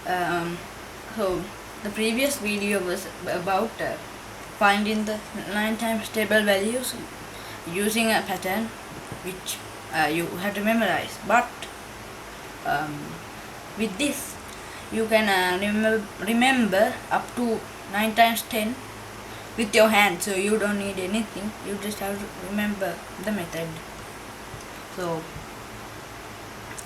um, so the previous video was about finding the 9 times table values using a pattern which you have to memorize, but um, with this you can remember up to 9 times 10 with your hand, so you don't need anything, you just have to remember the method. So,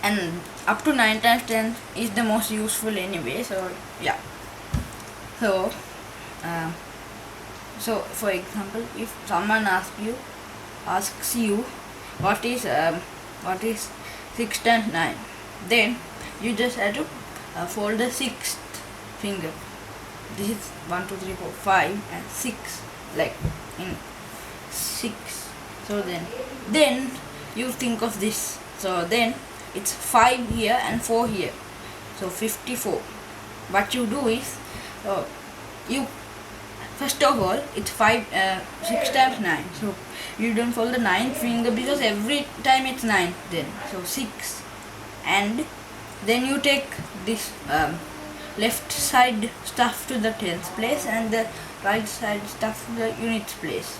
and up to 9 times 10 is the most useful anyway, so yeah. So so for example, if someone asks you what is 6 times 9, then you just have to fold the sixth finger. This is 1 2 3 4 5 and 6, like in 6. So then you think of this, so then it's 5 here and 4 here, so 54. What you do is, you first of all, it's 6 times 9, so you don't fold the 9th finger because every time it's 9, then so 6, and then you take this left side stuff to the tens place and the right side stuff to the units place.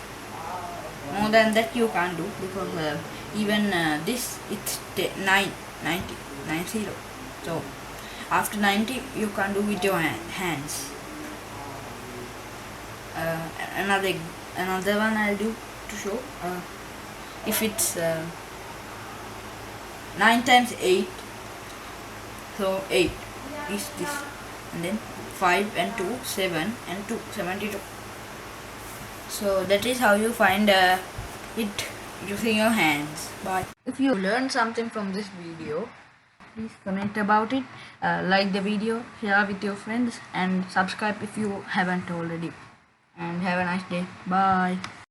More than that you can't do, because even this, it's 90. So after 90 you can't do with your hands. Another one I'll do to show. If it's 9 times 8, so 8 is this, and then 5 and 2 7 and 2 72. So that is how you find it using your hands. But if you learned something from this video, please comment about it, like the video, share with your friends, and subscribe if you haven't already. And have a nice day. Bye.